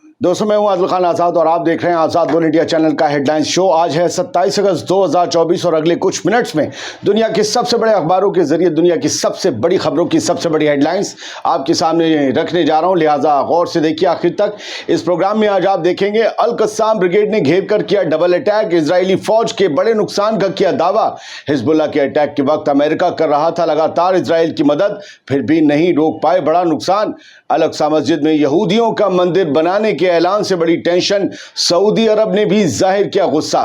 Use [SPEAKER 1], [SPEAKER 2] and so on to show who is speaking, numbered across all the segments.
[SPEAKER 1] दोस्तों, मैं हूं आदिल खान आज़ाद और आप देख रहे हैं आज़ाद बोल इंडिया चैनल का हेडलाइंस शो। आज है 27 अगस्त 2024 और अगले कुछ मिनट्स में दुनिया के सबसे बड़े अखबारों के जरिए दुनिया की सबसे बड़ी खबरों की सबसे बड़ी हेडलाइंस आपके सामने रखने जा रहा हूं, लिहाजा गौर से देखिए आखिर तक। इस प्रोग्राम में आज आप देखेंगे अल कस्साम ब्रिगेड ने घेर कर किया डबल अटैक, इजरायली फौज के बड़े नुकसान का किया दावा। हिजबुल्लाह के अटैक के वक्त अमेरिका कर रहा था लगातार इजराइल की मदद, फिर भी नहीं रोक पाए बड़ा नुकसान। अल अक्सा मस्जिद में यहूदियों का मंदिर बनाने के ऐलान से बड़ी टेंशन, सऊदी अरब ने भी जाहिर किया गुस्सा।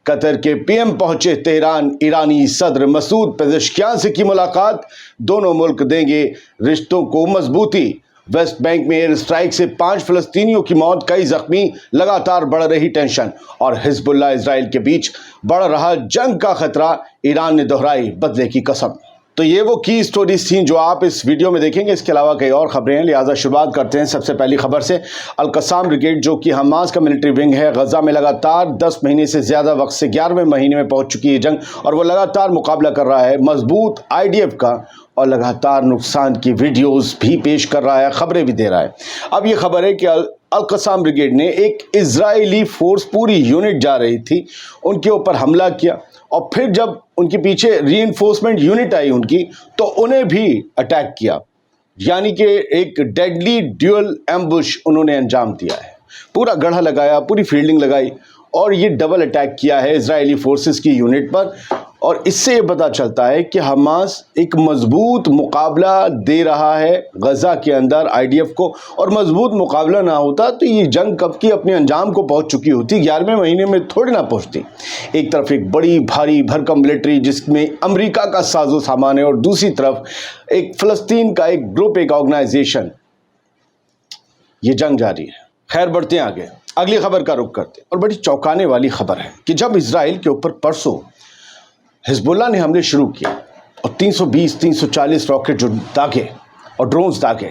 [SPEAKER 1] कतर के पीएम पहुंचे तेहरान, ईरानी सदर मसूद पेजेश्कियान से की मुलाकात, दोनों मुल्क देंगे रिश्तों को मजबूती। वेस्ट बैंक में एयर स्ट्राइक से 5 फलस्तीनियों की मौत, कई जख्मी, लगातार बढ़ रही टेंशन। और हिजबुल्लाह इजराइल के बीच बढ़ रहा जंग का खतरा, ईरान ने दोहराई बदले की कसम। तो ये वो की स्टोरीज थी जो आप इस वीडियो में देखेंगे। इसके अलावा कई और खबरें हैं, लिहाजा शुरुआत करते हैं सबसे पहली खबर से। अल कस्साम ब्रिगेड जो कि हमास का मिलिट्री विंग है, गजा में लगातार 10 महीने से ज़्यादा वक्त से 11वें महीने में पहुंच चुकी है जंग, और वो लगातार मुकाबला कर रहा है मजबूत आईडीएफ का, और लगातार नुकसान की वीडियोस भी पेश कर रहा है, खबरें भी दे रहा है। अब ये खबर है कि अल कस्साम ब्रिगेड ने एक इजरायली फोर्स, पूरी यूनिट जा रही थी, उनके ऊपर हमला किया, और फिर जब उनके पीछे रीइंफोर्समेंट यूनिट आई उनकी, तो उन्हें भी अटैक किया। यानी कि एक डेडली ड्यूअल एम्बुश उन्होंने अंजाम दिया है। पूरा गढ़ा लगाया, पूरी फील्डिंग लगाई, और ये डबल अटैक किया है इजरायली फोर्सेस की यूनिट पर। और इससे ये पता चलता है कि हमास एक मजबूत मुकाबला दे रहा है गजा के अंदर आईडीएफ को, और मजबूत मुकाबला ना होता तो ये जंग कब की अपने अंजाम को पहुंच चुकी होती, 11वें महीने में थोड़ी ना पहुंचती। एक तरफ एक बड़ी भारी भरकम मिलिट्री जिसमें अमेरिका का साजो सामान है, और दूसरी तरफ एक फ़लस्तीन का एक ग्रुप, एक ऑर्गेनाइजेशन। ये जंग जारी है। खैर, बढ़ते हैं आगे, अगली खबर का रुख करते हैं। और बड़ी चौंकाने वाली खबर है कि जब इजराइल के ऊपर परसों हिजबुल्लाह ने हमले शुरू किए और 320-340 रॉकेट जो दागे और ड्रोन्स दागे,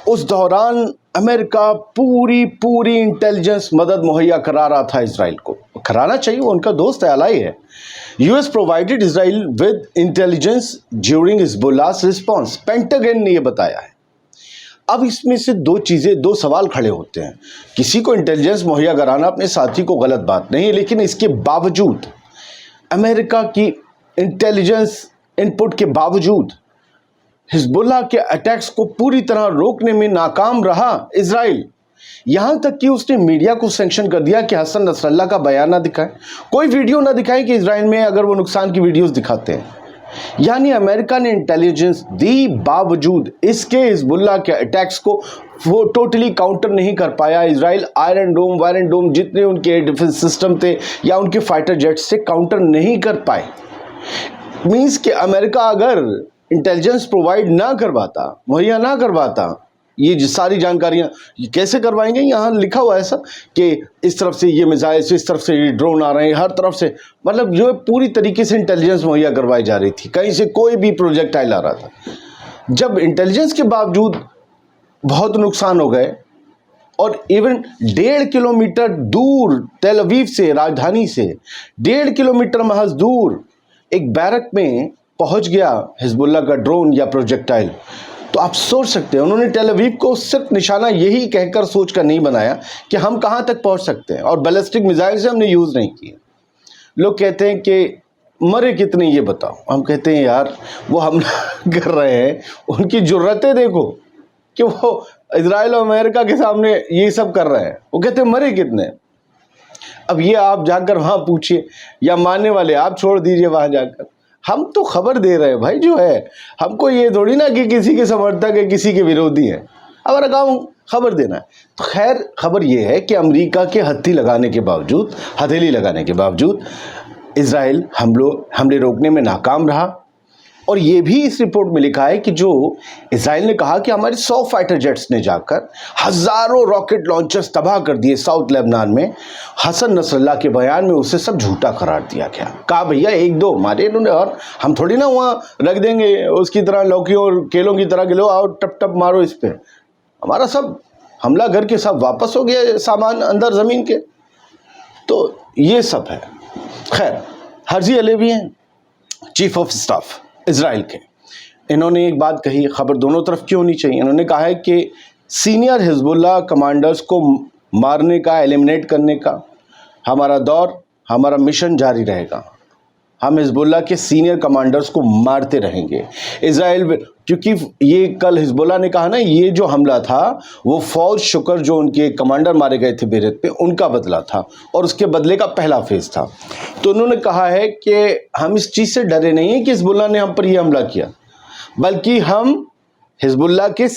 [SPEAKER 1] उस दौरान अमेरिका पूरी इंटेलिजेंस मदद मुहैया करा रहा था इजराइल को। कराना चाहिए, वो उनका दोस्त है, अलाई है। US provided Israel with intelligence during Hezbollah's response, Pentagon ने यह बताया है। अब इसमें से दो सवाल खड़े होते हैं। किसी को इंटेलिजेंस मुहैया कराना अपने साथी को गलत बात नहीं है, लेकिन इसके बावजूद अमेरिका की इंटेलिजेंस इनपुट के बावजूद हिजबुल्लाह के अटैक्स को पूरी तरह रोकने में नाकाम रहा इजराइल। यहां तक कि उसने मीडिया को सैंक्शन कर दिया कि हसन नसरल्लाह का बयान ना दिखाएं, कोई वीडियो ना दिखाएं कि इजराइल में अगर वो नुकसान की वीडियोस दिखाते हैं। यानी अमेरिका ने इंटेलिजेंस दी, बावजूद इसके हिजबुल्लाह के अटैक्स को वो टोटली काउंटर नहीं कर पाया इजराइल। आयरन डोम, वायरन डोम, जितने उनके डिफेंस सिस्टम थे या उनके फाइटर जेट्स से काउंटर नहीं कर पाए। मीन्स कि अमेरिका अगर इंटेलिजेंस प्रोवाइड ना करवाता, मुहैया ना करवाता, ये सारी जानकारियाँ कैसे करवाएंगे? यहाँ लिखा हुआ है सब कि इस तरफ से ये मिसाइल, इस तरफ से ये ड्रोन आ रहे हैं, हर तरफ से, मतलब जो पूरी तरीके से इंटेलिजेंस मुहैया करवाई जा रही थी, कहीं से कोई भी प्रोजेक्टाइल आ रहा था। जब इंटेलिजेंस के बावजूद बहुत नुकसान हो गए, और इवन 1.5 किलोमीटर दूर तेल अवीव से, राजधानी से 1.5 किलोमीटर महज दूर एक बैरक में पहुंच गया हिजबुल्लाह का ड्रोन या प्रोजेक्टाइल। तो आप सोच सकते हैं, उन्होंने तेल अवीव को सिर्फ निशाना यही कहकर सोच कर नहीं बनाया कि हम कहां तक पहुंच सकते हैं, और बैलिस्टिक मिसाइल से हमने यूज़ नहीं किया। लोग कहते हैं कि मरे कितने ये बताओ। हम कहते हैं यार, वो हमला कर रहे हैं, उनकी जुर्रतें देखो कि वो इजराइल और अमेरिका के सामने ये सब कर रहे हैं। वो कहते हैं मरे कितने। अब ये आप जाकर वहाँ पूछिए, या मानने वाले आप छोड़ दीजिए वहाँ जाकर। हम तो खबर दे रहे हैं भाई जो है, हमको ये थोड़ी ना कि किसी के समर्थक है, किसी के विरोधी है, हमारा काम खबर देना है। तो खैर, खबर ये है कि अमेरिका के हथेली लगाने के बावजूद इजराइल हमले रोकने में नाकाम रहा। और ये भी इस रिपोर्ट में लिखा है कि जो इजराइल ने कहा कि हमारे 100 फाइटर जेट्स ने जाकर हजारों रॉकेट लॉन्चर्स तबाह कर दिए साउथ लेबनान में। हसन नसरल्लाह के बयान में उसे सब झूठा करार दिया गया। कहा भैया 1-2 मारे इन्होंने, और हम थोड़ी ना वहाँ रख देंगे उसकी तरह, लौकियों और केलों की तरह, लो आओ टप टप मारो इस पर। हमारा सब हमला करके सब वापस हो गया सामान अंदर ज़मीन के। तो ये सब है। खैर, हर्जी अलेवी हैं, चीफ ऑफ स्टाफ इजराइल के, इन्होंने एक बात कही, खबर दोनों तरफ की होनी चाहिए। इन्होंने कहा है कि सीनियर हिजबुल्लाह कमांडर्स को मारने का, एलिमिनेट करने का हमारा दौर, हमारा मिशन जारी रहेगा। हम हिजबुल्लाह के सीनियर कमांडर्स को मारते रहेंगे। इजराइल, क्योंकि ये कल हिजबुल्लाह ने कहा ना, ये जो हमला था वो फौज शुक्र जो उनके कमांडर मारे गए थे बेरूत पे, उनका बदला था और उसके बदले का पहला फेज था। तो उन्होंने कहा है कि हम इस चीज़ से डरे नहीं हैं कि हिजबुल्लाह ने हम पर ये हमला किया, बल्कि हम हिजबुल्लाह के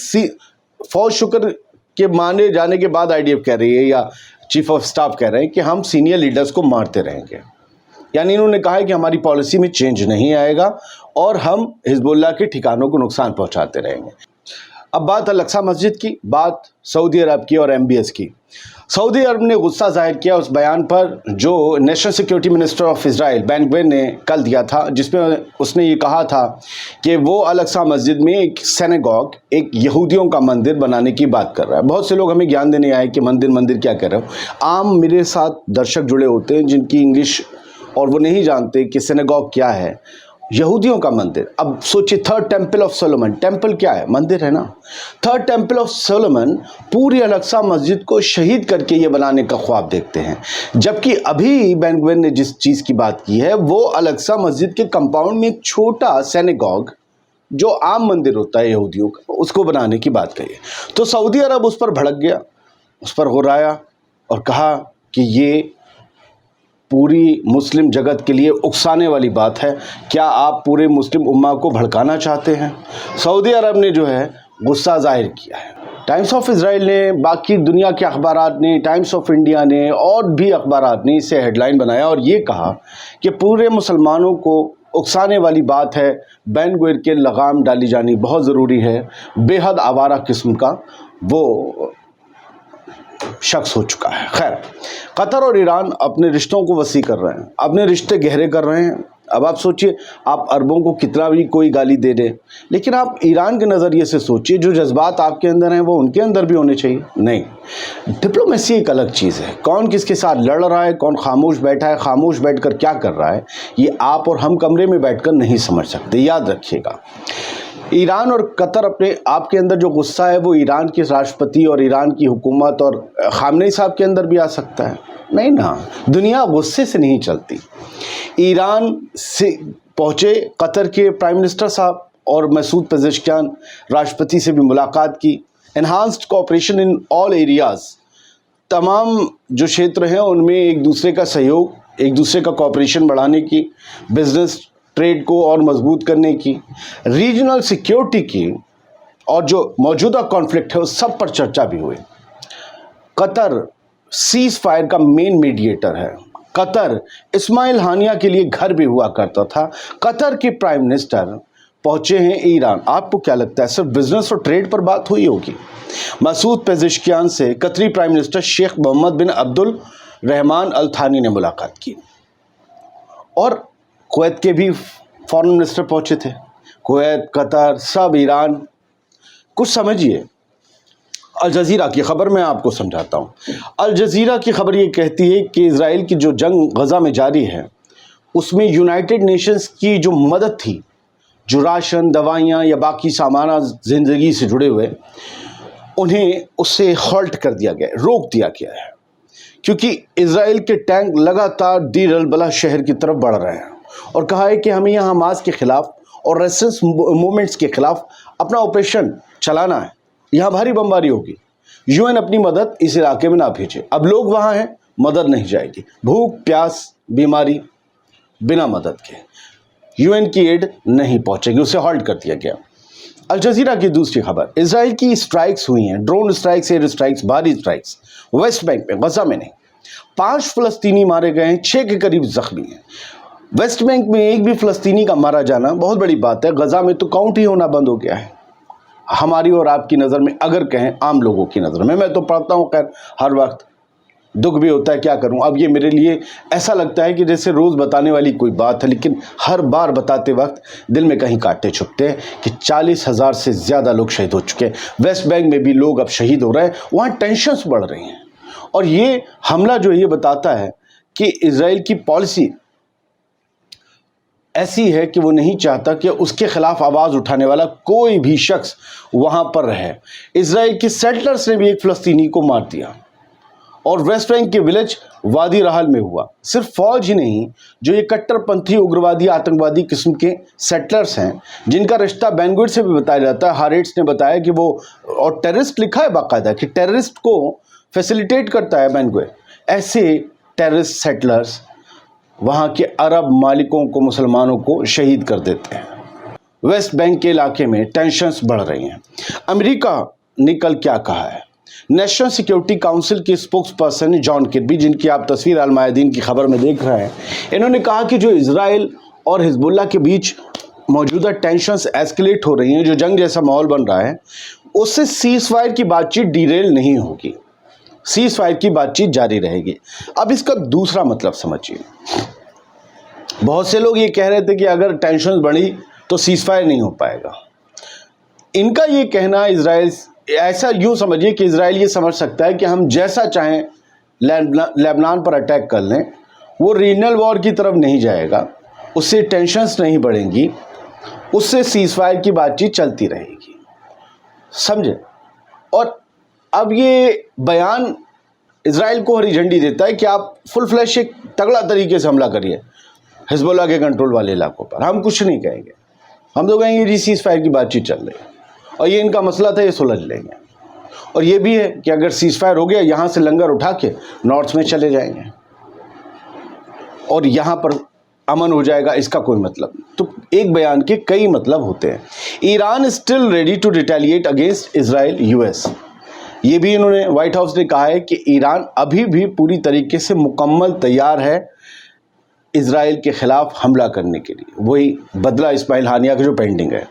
[SPEAKER 1] फौज शुक्र के माने जाने के बाद IDF कह रही है या चीफ ऑफ स्टाफ कह रहे हैं कि हम सीनियर लीडर्स को मारते रहेंगे। यानी इन्होंने कहा है कि हमारी पॉलिसी में चेंज नहीं आएगा और हम हिजबुल्लाह के ठिकानों को नुकसान पहुंचाते रहेंगे। अब बात अल-अक्सा मस्जिद की, बात सऊदी अरब की और MBS की। सऊदी अरब ने गुस्सा जाहिर किया उस बयान पर जो national security minister of Israel Ben Gvir ने कल दिया था, जिसमें उसने ये कहा था कि वो अल-अक्सा मस्जिद में एक सिनेगॉग, एक यहूदियों का मंदिर बनाने की बात कर रहा है। बहुत से लोग हमें ज्ञान देने आए कि मंदिर क्या कह रहे हो। आम मेरे साथ दर्शक जुड़े होते हैं जिनकी इंग्लिश और वो नहीं जानते कि सिनेगॉग क्या है, यहूदियों का मंदिर। अब सोचिए, third temple of Solomon, temple क्या है? मंदिर है ना। थर्ड टेम्पल ऑफ सोलोमन पूरी अल-अक्सा मस्जिद को शहीद करके ये बनाने का ख्वाब देखते हैं, जबकि अभी बेन ग्विर ने जिस चीज़ की बात की है वो अल-अक्सा मस्जिद के कंपाउंड में एक छोटा सिनेगॉग जो आम मंदिर होता है यहूदियों का, उसको बनाने की बात कही। तो सऊदी अरब उस पर भड़क गया, उस पर हुर्राया और कहा कि ये पूरी मुस्लिम जगत के लिए उकसाने वाली बात है। क्या आप पूरे मुस्लिम उम्मा को भड़काना चाहते हैं? सऊदी अरब ने जो है गुस्सा जाहिर किया है। टाइम्स ऑफ इजराइल ने, बाकी दुनिया के अखबारात ने, टाइम्स ऑफ इंडिया ने और भी अखबारात ने इसे हेडलाइन बनाया और ये कहा कि पूरे मुसलमानों को उकसाने वाली बात है, बेन ग्विर के लगाम डाली जानी बहुत ज़रूरी है। बेहद आवारा किस्म का वो शख्स हो चुका है। खैर, कतर और ईरान अपने रिश्तों को वसी कर रहे हैं, अपने रिश्ते गहरे कर रहे हैं। अब आप सोचिए, आप अरबों को कितना भी कोई गाली दे दे, लेकिन आप ईरान के नज़रिए से सोचिए, जो जज्बात आपके अंदर हैं वो उनके अंदर भी होने चाहिए। नहीं, डिप्लोमेसी एक अलग चीज़ है। कौन किसके साथ लड़ रहा है, कौन खामोश बैठा है, खामोश बैठकर क्या कर रहा है, ये आप और हम कमरे में बैठकर नहीं समझ सकते। याद रखिएगा, ईरान और कतर अपने आपके अंदर जो गुस्सा है वो ईरान के राष्ट्रपति और ईरान की हुकूमत और खामनेई साहब के अंदर भी आ सकता है। नहीं ना, दुनिया गुस्से से नहीं चलती। ईरान से पहुँचे कतर के प्राइम मिनिस्टर साहब और मसूद पेज़ेश्कियान राष्ट्रपति से भी मुलाकात की। Enhanced cooperation in all areas, तमाम जो क्षेत्र हैं उनमें एक दूसरे का सहयोग, एक दूसरे का कोऑपरेशन बढ़ाने की, बिजनेस ट्रेड को और मजबूत करने की, रीजनल सिक्योरिटी की और जो मौजूदा कॉन्फ्लिक्ट है उस सब पर चर्चा भी हुई। कतर सीज फायर का मेन मीडिएटर है। कतर इस्माइल हानिया के लिए घर भी हुआ करता था। कतर के प्राइम मिनिस्टर पहुंचे हैं ईरान। आपको क्या लगता है, सिर्फ बिजनेस और ट्रेड पर बात हुई होगी? मसूद पेज़ेश्कियान से कतरी प्राइम मिनिस्टर शेख मोहम्मद बिन अब्दुल रहमान अल थानी ने मुलाकात की और कुवैत के भी फॉरेन मिनिस्टर पहुंचे थे। कुवैत, कतर, सब ईरान। कुछ समझिए, अल जज़ीरा की खबर मैं आपको समझाता हूँ। अल जज़ीरा की खबर ये कहती है कि इजराइल की जो जंग गज़ा में जारी है उसमें यूनाइटेड नेशंस की जो मदद थी, जो राशन, दवाइयाँ या बाकी सामान ज़िंदगी से जुड़े हुए, उन्हें उससे हॉल्ट कर दिया गया, रोक दिया गया है, क्योंकि इजराइल के टैंक लगातार दीर अल बलह शहर की तरफ बढ़ रहे हैं और कहा है कि हमें यहाँ हमास के ख़िलाफ़ और रेजिस्टेंस मूवमेंट्स के ख़िलाफ़ अपना ऑपरेशन चलाना है। यहाँ भारी बमबारी होगी। यूएन अपनी मदद इस इलाके में ना भेजे। अब लोग वहाँ हैं, मदद नहीं जाएगी। भूख, प्यास, बीमारी, बिना मदद के यूएन की एड नहीं पहुँचेगी, उसे हॉल्ट कर दिया गया। अल जज़ीरा की दूसरी खबर, इजराइल की स्ट्राइक्स हुई हैं, ड्रोन स्ट्राइक्स, एयर स्ट्राइक्स, भारी स्ट्राइक्स वेस्ट बैंक में, गज़ा में नहीं। 5 फ़लस्तीनी मारे गए हैं, 6 के करीब ज़ख्मी हैं। वेस्ट बैंक में एक भी फ़लस्तीनी का मारा जाना बहुत बड़ी बात है। गज़ा में तो काउंट ही होना बंद हो गया है, हमारी और आपकी नज़र में, अगर कहें आम लोगों की नज़र में। मैं तो पढ़ता हूँ, खैर हर वक्त दुख भी होता है, क्या करूं। अब ये मेरे लिए ऐसा लगता है कि जैसे रोज़ बताने वाली कोई बात है, लेकिन हर बार बताते वक्त दिल में कहीं कांटे छुपते हैं कि 40,000 से ज़्यादा लोग शहीद हो चुके हैं। वेस्ट बैंक में भी लोग अब शहीद हो रहे हैं, वहाँ टेंशन्स बढ़ रही हैं। और ये हमला जो ये बताता है कि इजराइल की पॉलिसी ऐसी है कि वो नहीं चाहता कि उसके खिलाफ आवाज़ उठाने वाला कोई भी शख्स वहाँ पर रहे। इजराइल के सेटलर्स ने भी एक फ़लस्तीनी को मार दिया اور ویسٹ بینک کے ولیج وادی رحل میں ہوا۔ صرف فوج ہی نہیں، جو یہ کٹر پنتھی اگروادی آتنکوادی قسم کے سیٹلرز ہیں جن کا رشتہ بینگوئڈ سے بھی بتایا جاتا ہے۔ ہاریٹس نے بتایا کہ وہ، اور ٹیررسٹ لکھا ہے باقاعدہ کہ ٹیررسٹ کو فیسیلیٹیٹ کرتا ہے بینگوئڈ، ایسے ٹیررسٹ سیٹلرز وہاں کے عرب مالکوں کو، مسلمانوں کو شہید کر دیتے ہیں۔ ویسٹ بینک کے علاقے میں ٹینشنز بڑھ رہی ہیں۔ امریکہ نے کل کیا کہا ہے؟ نیشنل سیکیورٹی کاؤنسل کے اسپوکس پرسن جان کربی، جن کی آپ تصویر المایدین کی خبر میں دیکھ رہے ہیں، انہوں نے کہا کہ جو اسرائیل اور حزب اللہ کے بیچ موجودہ ٹینشنز ایسکلیٹ ہو رہی ہیں، جو جنگ جیسا ماحول بن رہا ہے، اس سے سیز فائر کی بات چیت ڈیریل نہیں ہوگی، سیز فائر کی بات چیت جاری رہے گی۔ اب اس کا دوسرا مطلب سمجھیے۔ بہت سے لوگ یہ کہہ رہے تھے کہ اگر ٹینشنز بڑھی تو سیز فائر نہیں ہو پائے گا۔ ان کا یہ کہنا اسرائیل، ایسا یوں سمجھیے کہ اسرائیل یہ سمجھ سکتا ہے کہ ہم جیسا چاہیں لیبنان پر اٹیک کر لیں، وہ ریجنل وار کی طرف نہیں جائے گا، اس سے ٹینشنز نہیں بڑھیں گی، اس سے سیز فائر کی بات چیت چلتی رہے گی، سمجھے؟ اور اب یہ بیان اسرائیل کو ہری جھنڈی دیتا ہے کہ آپ فل فلیش ایک تگڑا طریقے سے حملہ کریے حزب اللہ کے کنٹرول والے علاقوں پر، ہم کچھ نہیں کہیں گے، ہم تو کہیں گے جی سیز فائر کی بات چیت چل رہی ہے اور یہ ان کا مسئلہ تھا، یہ سلجھ لیں گے۔ اور یہ بھی ہے کہ اگر سیز فائر ہو گیا، یہاں سے لنگر اٹھا کے نارتھ میں چلے جائیں گے اور یہاں پر امن ہو جائے گا، اس کا کوئی مطلب نہیں۔ تو ایک بیان کے کئی مطلب ہوتے ہیں۔ Iran still ready to retaliate against Israel U S, یہ بھی انہوں نے، وائٹ ہاؤس نے کہا ہے کہ ایران ابھی بھی پوری طریقے سے مکمل تیار ہے اسرائیل کے خلاف حملہ کرنے کے لیے، وہی بدلہ اسماعیل ہانیہ کا جو پینڈنگ ہے۔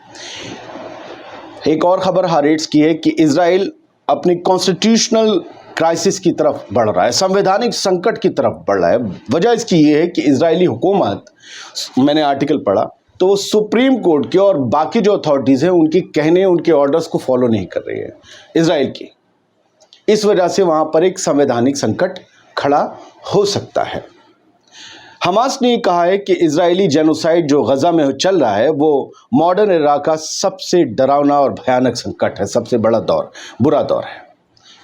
[SPEAKER 1] ایک اور خبر ہاریٹس کی ہے کہ اسرائیل اپنی کانسٹیٹیوشنل کرائسس کی طرف بڑھ رہا ہے، سنویدھانک سنکٹ کی طرف بڑھ رہا ہے۔ وجہ اس کی یہ ہے کہ اسرائیلی حکومت، میں نے آرٹیکل پڑھا تو وہ سپریم کورٹ کے اور باقی جو اتھارٹیز ہیں ان کے کہنے، ان کے آرڈرز کو فالو نہیں کر رہی ہے اسرائیل کی۔ اس وجہ سے وہاں پر ایک سنویدھانک سنکٹ کھڑا ہو سکتا ہے۔ حماس نے یہ کہا ہے کہ اسرائیلی جینوسائیڈ جو غزہ میں چل رہا ہے وہ ماڈرن ایرا کا سب سے ڈراؤنا اور بھیانک سنکٹ ہے، سب سے بڑا دور، برا دور ہے۔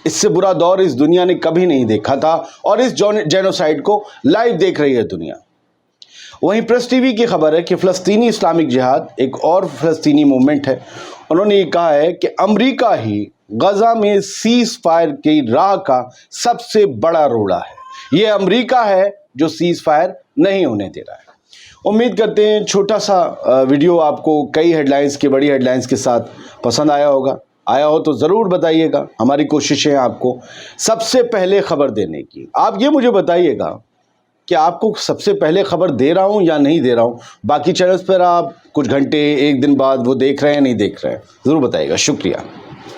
[SPEAKER 1] اس سے برا دور اس دنیا نے کبھی نہیں دیکھا تھا اور اس جینوسائیڈ کو لائیو دیکھ رہی ہے دنیا۔ وہیں پریس ٹی وی کی خبر ہے کہ فلسطینی اسلامک جہاد، ایک اور فلسطینی موومنٹ ہے، انہوں نے یہ کہا ہے کہ امریکہ ہی غزہ میں سیز فائر کی راہ کا سب سے بڑا روڑا ہے، یہ امریکہ ہے جو سیز فائر نہیں ہونے دے رہا ہے۔ امید کرتے ہیں چھوٹا سا ویڈیو آپ کو کئی ہیڈ لائنز کے، بڑی ہیڈ لائنز کے ساتھ پسند آیا ہوگا۔ آیا ہو تو ضرور بتائیے گا، ہماری کوشش ہے آپ کو سب سے پہلے خبر دینے کی۔ آپ یہ مجھے بتائیے گا کہ آپ کو سب سے پہلے خبر دے رہا ہوں یا نہیں دے رہا ہوں، باقی چینلز پر آپ کچھ گھنٹے، ایک دن بعد وہ دیکھ رہے ہیں نہیں دیکھ رہے ہیں، ضرور بتائیے گا۔ شکریہ۔